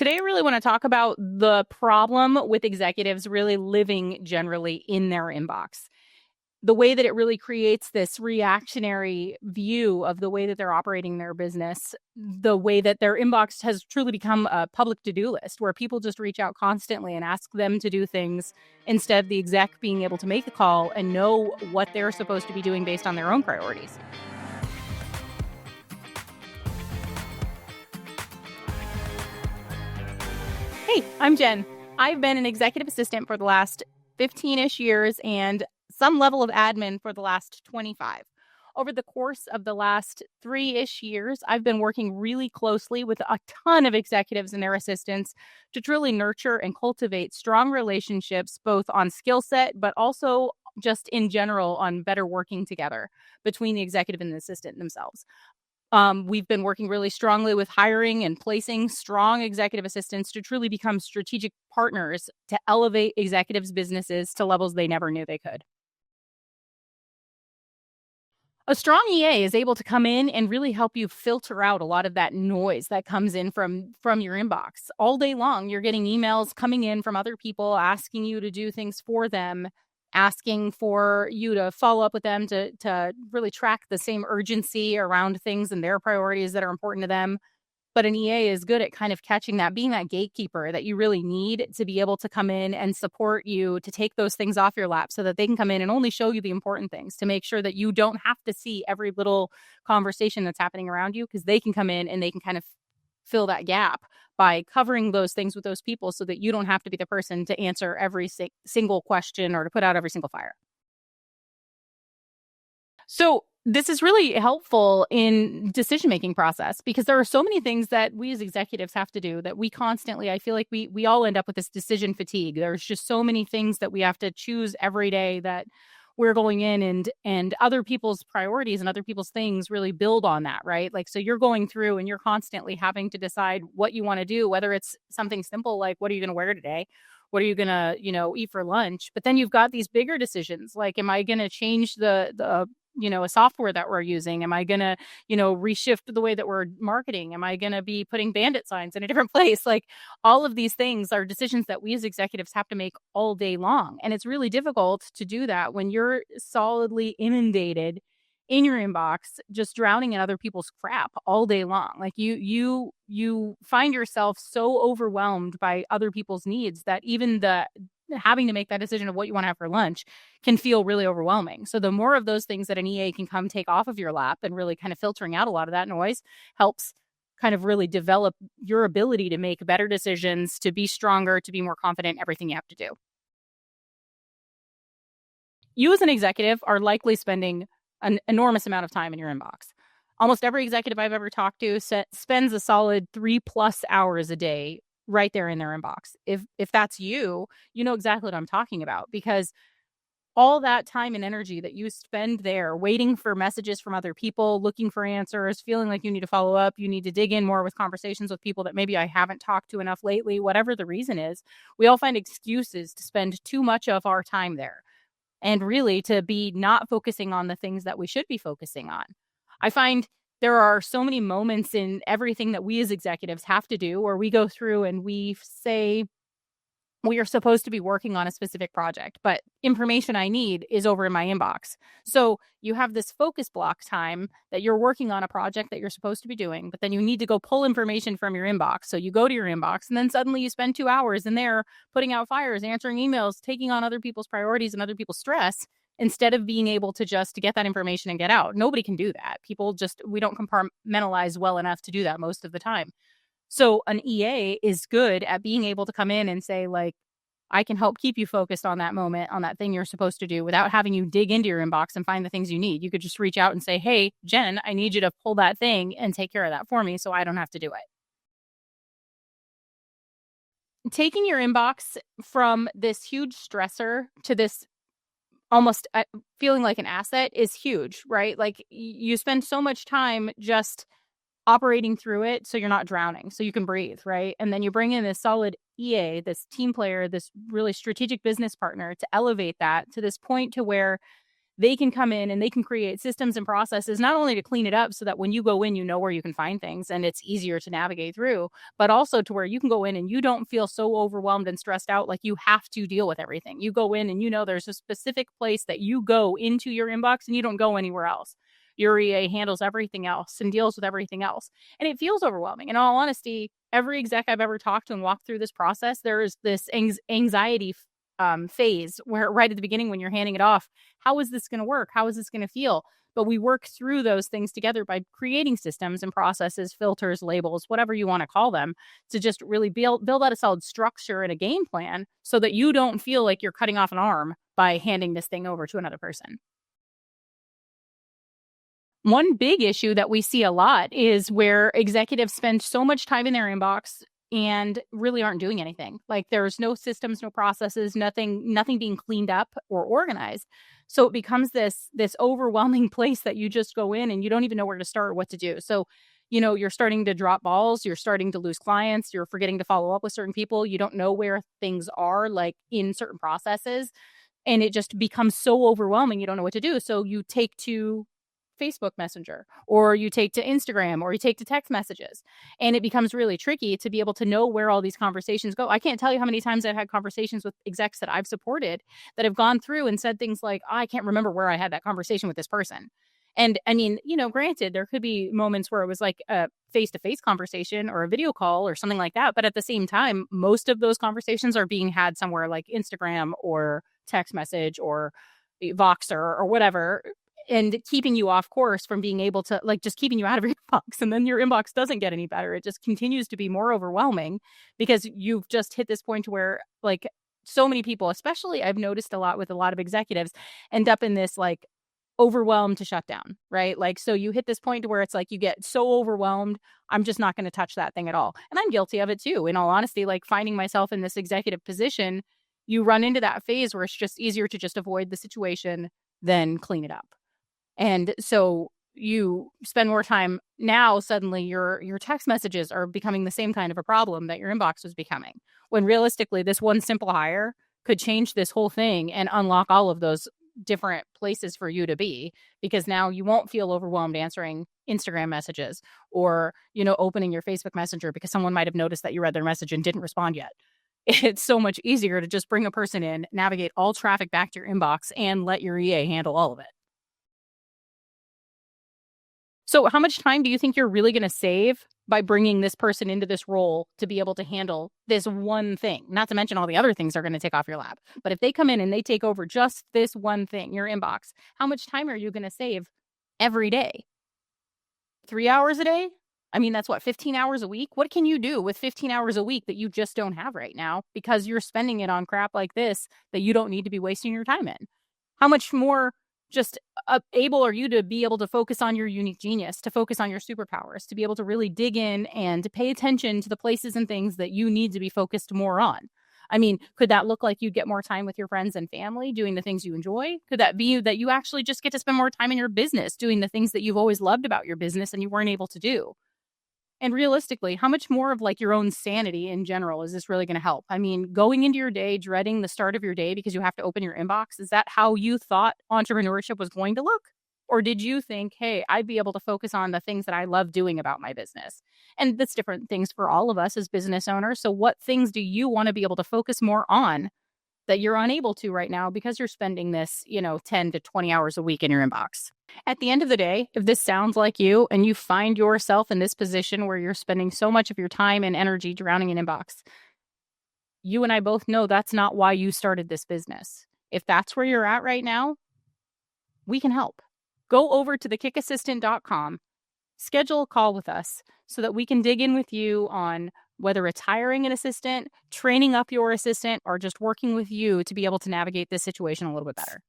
Today, I really want to talk about the problem with executives really living generally in their inbox. The way that it really creates this reactionary view of the way that they're operating their business, the way that their inbox has truly become a public to-do list where people just reach out constantly and ask them to do things instead of the exec being able to make the call and know what they're supposed to be doing based on their own priorities. Hey, I'm Jen. I've been an executive assistant for the last 15-ish years and some level of admin for the last 25. Over the course of the last 3-ish years, I've been working really closely with a ton of executives and their assistants to truly nurture and cultivate strong relationships, both on skill set, but also just in general on better working together between the executive and the assistant themselves. We've been working really strongly with hiring and placing strong executive assistants to truly become strategic partners to elevate executives' businesses to levels they never knew they could. A strong EA is able to come in and really help you filter out a lot of that noise that comes in from your inbox. All day long, you're getting emails coming in from other people asking you to do things for them, asking for you to follow up with them to really track the same urgency around things and their priorities that are important to them. But an EA is good at kind of catching that, being that gatekeeper that you really need to be able to come in and support you to take those things off your lap so that they can come in and only show you the important things to make sure that you don't have to see every little conversation that's happening around you, because they can come in and they can kind of fill that gap by covering those things with those people so that you don't have to be the person to answer every single question or to put out every single fire. So this is really helpful in decision-making process because there are so many things that we as executives have to do that we constantly, I feel like we all end up with this decision fatigue. There's just so many things that we have to choose every day that we're going in and other people's priorities and other people's things really build on that, right? Like, so you're going through and you're constantly having to decide what you want to do, whether it's something simple like, what are you going to wear today? What are you going to, eat for lunch? But then you've got these bigger decisions like, am I going to change the a software that we're using? Am I going to, reshift the way that we're marketing? Am I going to be putting bandit signs in a different place? Like, all of these things are decisions that we as executives have to make all day long. And it's really difficult to do that when you're solidly inundated in your inbox, just drowning in other people's crap all day long. Like you find yourself so overwhelmed by other people's needs that even the having to make that decision of what you want to have for lunch can feel really overwhelming. So the more of those things that an EA can come take off of your lap and really kind of filtering out a lot of that noise helps kind of really develop your ability to make better decisions, to be stronger, to be more confident in everything you have to do. You as an executive are likely spending an enormous amount of time in your inbox. Almost every executive I've ever talked to spends a solid 3+ hours a day right there in their inbox. If that's you, you know exactly what I'm talking about, because all that time and energy that you spend there waiting for messages from other people, looking for answers, feeling like you need to follow up, you need to dig in more with conversations with people that maybe I haven't talked to enough lately, whatever the reason is, we all find excuses to spend too much of our time there and really to be not focusing on the things that we should be focusing on. I find there are so many moments in everything that we as executives have to do where we go through and we say we are supposed to be working on a specific project, but information I need is over in my inbox. So you have this focus block time that you're working on a project that you're supposed to be doing, but then you need to go pull information from your inbox. So you go to your inbox and then suddenly you spend 2 hours in there putting out fires, answering emails, taking on other people's priorities and other people's stress instead of being able to just get that information and get out. Nobody can do that. We don't compartmentalize well enough to do that most of the time. So an EA is good at being able to come in and say, like, I can help keep you focused on that moment, on that thing you're supposed to do without having you dig into your inbox and find the things you need. You could just reach out and say, hey, Jen, I need you to pull that thing and take care of that for me so I don't have to do it. Taking your inbox from this huge stressor to this almost feeling like an asset is huge, right? Like you spend so much time just operating through it so you're not drowning, so you can breathe, right? And then you bring in this solid EA, this team player, this really strategic business partner to elevate that to this point to where they can come in and they can create systems and processes, not only to clean it up so that when you go in, you know where you can find things and it's easier to navigate through, but also to where you can go in and you don't feel so overwhelmed and stressed out like you have to deal with everything. You go in and you know there's a specific place that you go into your inbox and you don't go anywhere else. Your EA handles everything else and deals with everything else. And it feels overwhelming. In all honesty, every exec I've ever talked to and walked through this process, there is this anxiety phase where right at the beginning when you're handing it off, how is this going to work? How is this going to feel? But we work through those things together by creating systems and processes, filters, labels, whatever you want to call them, to just really build out a solid structure and a game plan so that you don't feel like you're cutting off an arm by handing this thing over to another person. One big issue that we see a lot is where executives spend so much time in their inbox and really aren't doing anything. Like there's no systems, no processes, nothing being cleaned up or organized. So it becomes this overwhelming place that you just go in and you don't even know where to start or what to do. So, you're starting to drop balls, you're starting to lose clients, you're forgetting to follow up with certain people, you don't know where things are like in certain processes, and it just becomes so overwhelming, you don't know what to do. So you take to Facebook Messenger, or you take to Instagram, or you take to text messages. And it becomes really tricky to be able to know where all these conversations go. I can't tell you how many times I've had conversations with execs that I've supported that have gone through and said things like, I can't remember where I had that conversation with this person. And I mean, granted, there could be moments where it was like a face-to-face conversation or a video call or something like that. But at the same time, most of those conversations are being had somewhere like Instagram or text message or Voxer or whatever, and keeping you off course from being able to, like, just keeping you out of your inbox. And then your inbox doesn't get any better. It just continues to be more overwhelming because you've just hit this point where, like, so many people, especially I've noticed a lot with a lot of executives, end up in this like overwhelmed to shut down, right? Like, so you hit this point where it's like you get so overwhelmed, I'm just not going to touch that thing at all. And I'm guilty of it too. In all honesty, like finding myself in this executive position, you run into that phase where it's just easier to just avoid the situation than clean it up. And so you spend more time now, suddenly your text messages are becoming the same kind of a problem that your inbox was becoming. When realistically, this one simple hire could change this whole thing and unlock all of those different places for you to be, because now you won't feel overwhelmed answering Instagram messages or, opening your Facebook Messenger because someone might have noticed that you read their message and didn't respond yet. It's so much easier to just bring a person in, navigate all traffic back to your inbox, and let your EA handle all of it. So how much time do you think you're really going to save by bringing this person into this role to be able to handle this one thing? Not to mention all the other things are going to take off your lap. But if they come in and they take over just this one thing, your inbox, how much time are you going to save every day? 3 hours a day? I mean, that's what, 15 hours a week? What can you do with 15 hours a week that you just don't have right now because you're spending it on crap like this that you don't need to be wasting your time in? How much more just able are you to be able to focus on your unique genius, to focus on your superpowers, to be able to really dig in and to pay attention to the places and things that you need to be focused more on? I mean, could that look like you get more time with your friends and family doing the things you enjoy? Could that be that you actually just get to spend more time in your business doing the things that you've always loved about your business and you weren't able to do? And realistically, how much more of like your own sanity in general is this really going to help? I mean, going into your day, dreading the start of your day because you have to open your inbox, is that how you thought entrepreneurship was going to look? Or did you think, hey, I'd be able to focus on the things that I love doing about my business? And that's different things for all of us as business owners. So what things do you want to be able to focus more on that you're unable to right now because you're spending this, 10 to 20 hours a week in your inbox? At the end of the day, if this sounds like you and you find yourself in this position where you're spending so much of your time and energy drowning in inbox, you and I both know that's not why you started this business. If that's where you're at right now, we can help. Go over to the KickAssistant.com, schedule a call with us so that we can dig in with you on whether it's hiring an assistant, training up your assistant, or just working with you to be able to navigate this situation a little bit better.